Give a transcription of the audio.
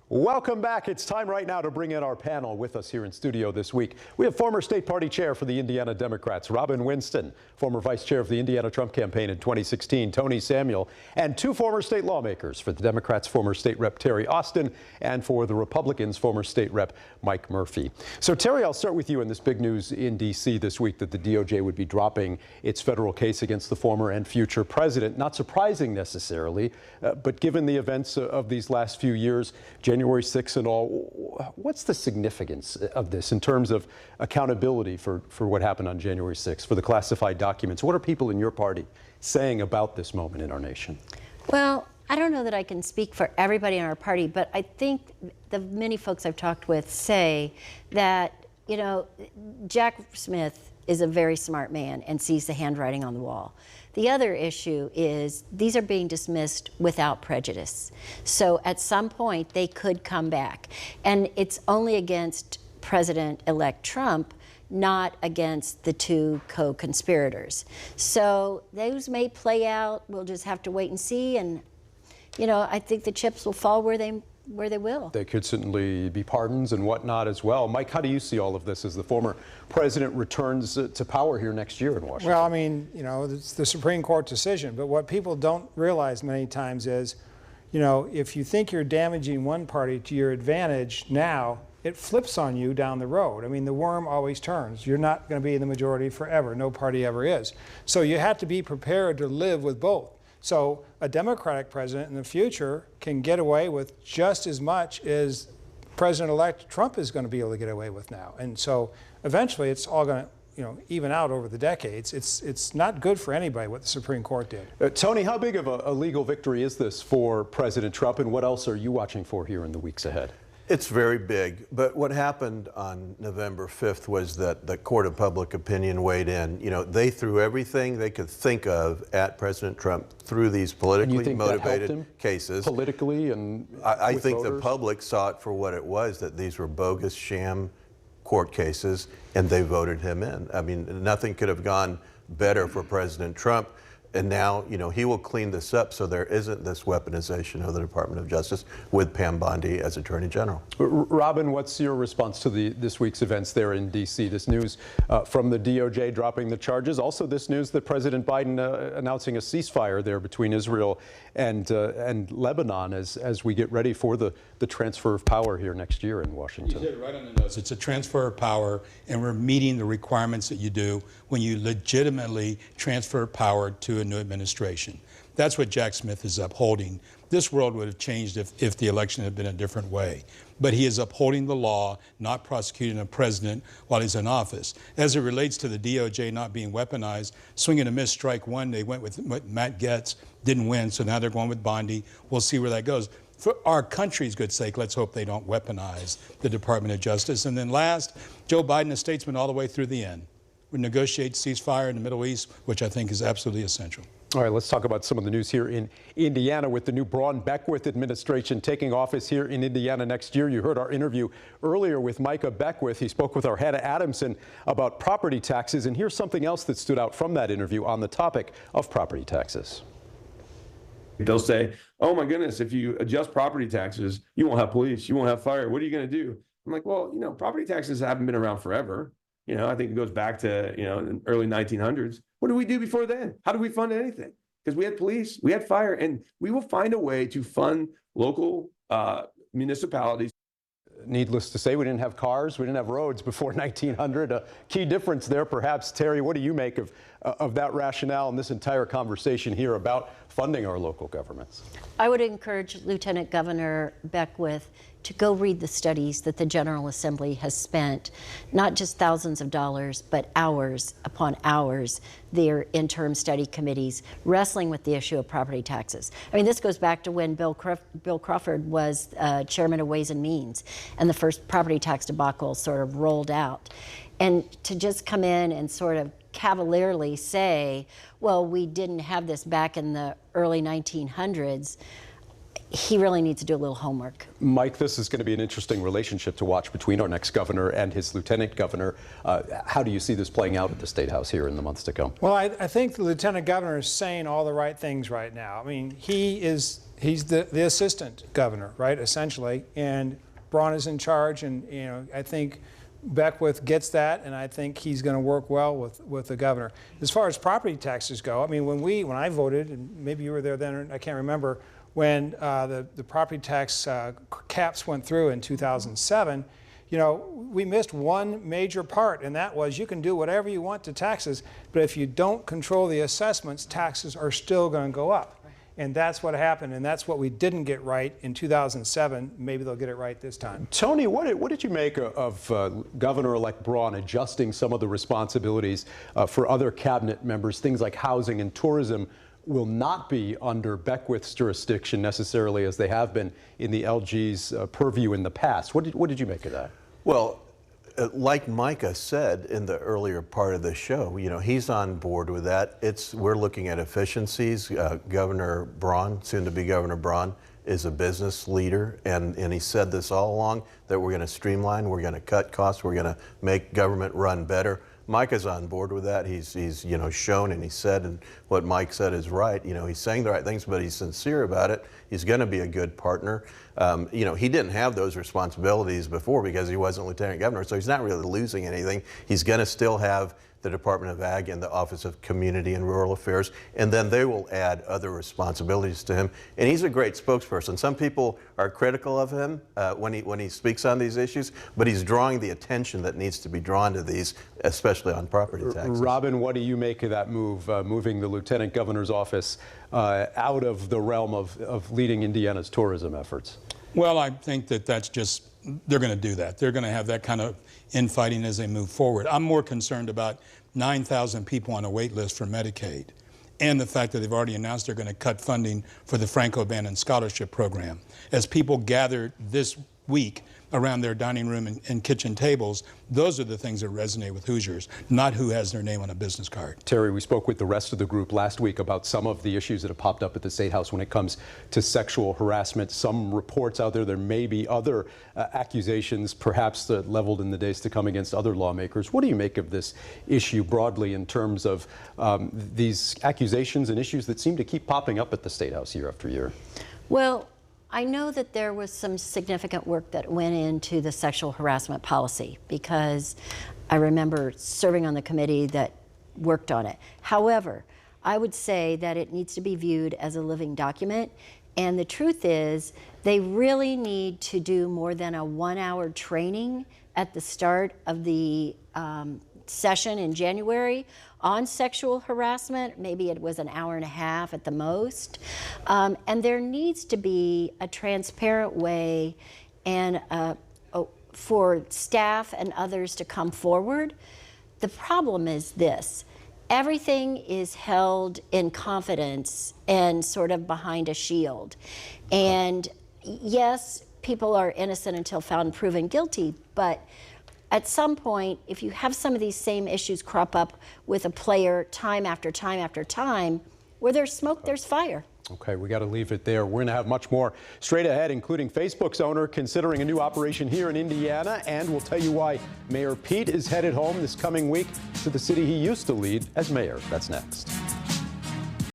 Welcome back. It's time right now to bring in our panel. With us here in studio this week, we have former state party chair for the Indiana Democrats, Robin Winston, former vice chair of the Indiana Trump campaign in 2016, Tony Samuel, and two former state lawmakers. For the Democrats, former state rep Terry Austin, and for the Republicans, former state rep Mike Murphy. So Terry, I'll start with you in this big news in D.C. this week that the DOJ would be dropping its federal case against the former and future president. Not surprising necessarily, but given the events of these last few years, January 6th and all, what's the significance of this in terms of accountability for what happened on January 6th, for the classified documents? What are people in your party saying about this moment in our nation? Well, I don't know that I can speak for everybody in our party, but I think the many folks I've talked with say that, you know, Jack Smith is a very smart man and sees the handwriting on the wall. The other issue is these are being dismissed without prejudice. So at some point they could come back. And it's only against President-elect Trump, not against the two co-conspirators. So those may play out. We'll just have to wait and see. And, you know, I think the chips will fall where they will. They could certainly be pardons and whatnot as well. Mike, how do you see all of this as the former president returns to power here next year in Washington? Well, I mean, you know, it's the Supreme Court decision, but what people don't realize many times is, you know, if you think you're damaging one party to your advantage now, it flips on you down the road. I mean, the worm always turns. You're not going to be in the majority forever. No party ever is. So you have to be prepared to live with both. So a Democratic president in the future can get away with just as much as President-elect Trump is going to be able to get away with now. And so eventually it's all going to, you know, even out over the decades. It's not good for anybody what the Supreme Court did. Tony, how big of a legal victory is this for President Trump, and what else are you watching for here in the weeks ahead? It's very big, but what happened on November 5th was that the court of public opinion weighed in. You know, they threw everything they could think of at President Trump through these politically motivated cases. Politically and I think voters? The public saw it for what it was, that these were bogus sham court cases, and they voted him in. I mean, nothing could have gone better for President Trump. And now, you know, he will clean this up so there isn't this weaponization of the Department of Justice with Pam Bondi as Attorney General. Robin, what's your response to this week's events there in D.C.? This news from the DOJ dropping the charges. Also this news that President Biden announcing a ceasefire there between Israel and Lebanon as we get ready for the transfer of power here next year in Washington. You hit it right on the nose. It's a transfer of power, and we're meeting the requirements that you do when you legitimately transfer power to a new administration. That's what Jack Smith is upholding. This world would have changed if the election had been a different way. But he is upholding the law, not prosecuting a president while he's in office. As it relates to the DOJ not being weaponized, swing and a miss, strike one. They went with Matt Gaetz, didn't win, so now they're going with Bondi. We'll see where that goes. For our country's good sake, let's hope they don't weaponize the Department of Justice. And then last, Joe Biden, a statesman all the way through the end. We negotiate ceasefire in the Middle East, which I think is absolutely essential. All right, let's talk about some of the news here in Indiana with the new Braun Beckwith administration taking office here in Indiana next year. You heard our interview earlier with Micah Beckwith. He spoke with our Hannah Adamson about property taxes, and here's something else that stood out from that interview on the topic of property taxes. They'll say, oh my goodness, if you adjust property taxes, you won't have police, you won't have fire. What are you going to do? I'm like, well, you know, property taxes haven't been around forever. You know, I think it goes back to, you know, the early 1900s. What did we do before then? How did we fund anything? Because we had police, we had fire, and we will find a way to fund local municipalities. Needless to say, we didn't have cars, we didn't have roads before 1900. A key difference there, perhaps. Terry, what do you make of that rationale and this entire conversation here about funding our local governments? I would encourage Lieutenant Governor Beckwith to go read the studies that the General Assembly has spent, not just thousands of dollars, but hours upon hours, their interim study committees wrestling with the issue of property taxes. I mean, this goes back to when Bill Crawford was chairman of Ways and Means, and the first property tax debacle sort of rolled out. And to just come in and sort of cavalierly say, well, we didn't have this back in the early 1900s, he really needs to do a little homework. Mike, this is going to be an interesting relationship to watch between our next governor and his lieutenant governor. How do you see this playing out at the State House here in the months to come? Well, I think the lieutenant governor is saying all the right things right now. I mean, he is He's the assistant governor, right, essentially, and Braun is in charge, and I think Beckwith gets that, and I think he's going to work well with the governor. As far as property taxes go, I mean, when I voted, and maybe you were there then, I can't remember, when the property tax caps went through in 2007, we missed one major part, and that was you can do whatever you want to taxes, but if you don't control the assessments, taxes are still going to go up. And that's what happened, and that's what we didn't get right in 2007. Maybe they'll get it right this time. Tony, what did you make of Governor-elect Braun adjusting some of the responsibilities for other cabinet members? Things like housing and tourism will not be under Beckwith's jurisdiction necessarily, as they have been in the LG's purview in the past. What did you make of that? Well, like Micah said in the earlier part of the show, he's on board with that. We're looking at efficiencies. Governor Braun, soon to be Governor Braun, is a business leader, and he said this all along, that we're going to streamline, we're going to cut costs, we're going to make government run better. Micah's on board with that. He's shown, and he said, and what Mike said is right. He's saying the right things, but he's sincere about it. He's going to be a good partner. He didn't have those responsibilities before because he wasn't lieutenant governor, so he's not really losing anything. He's going to still have the Department of Ag and the Office of Community and Rural Affairs, and then they will add other responsibilities to him. And he's a great spokesperson. Some people are critical of him when he speaks on these issues, but he's drawing the attention that needs to be drawn to these, especially on property taxes. Robin, what do you make of that move, moving the lieutenant governor's office out of the realm of leading Indiana's tourism efforts? Well, I think that's just, they're going to do that. They're going to have that kind of infighting as they move forward. I'm more concerned about 9,000 people on a wait list for Medicaid, and the fact that they've already announced they're going to cut funding for the Franco Bannon Scholarship Program. As people gather this week around their dining room and kitchen tables, those are the things that resonate with Hoosiers, not who has their name on a business card. Terry, we spoke with the rest of the group last week about some of the issues that have popped up at the State House when it comes to sexual harassment. Some reports out there may be other accusations, perhaps leveled in the days to come against other lawmakers. What do you make of this issue broadly in terms of these accusations and issues that seem to keep popping up at the State House year after year? Well, I know that there was some significant work that went into the sexual harassment policy because I remember serving on the committee that worked on it. However, I would say that it needs to be viewed as a living document, and the truth is they really need to do more than a 1-hour training at the start of the session in January on sexual harassment. Maybe it was an hour and a half at the most. And there needs to be a transparent way and for staff and others to come forward. The problem is this: everything is held in confidence and sort of behind a shield. And yes, people are innocent until found proven guilty, but at some point, if you have some of these same issues crop up with a player time after time after time, where there's smoke, there's fire. Okay, we got to leave it there. We're going to have much more straight ahead, including Facebook's owner considering a new operation here in Indiana, and we'll tell you why Mayor Pete is headed home this coming week to the city he used to lead as mayor. That's next.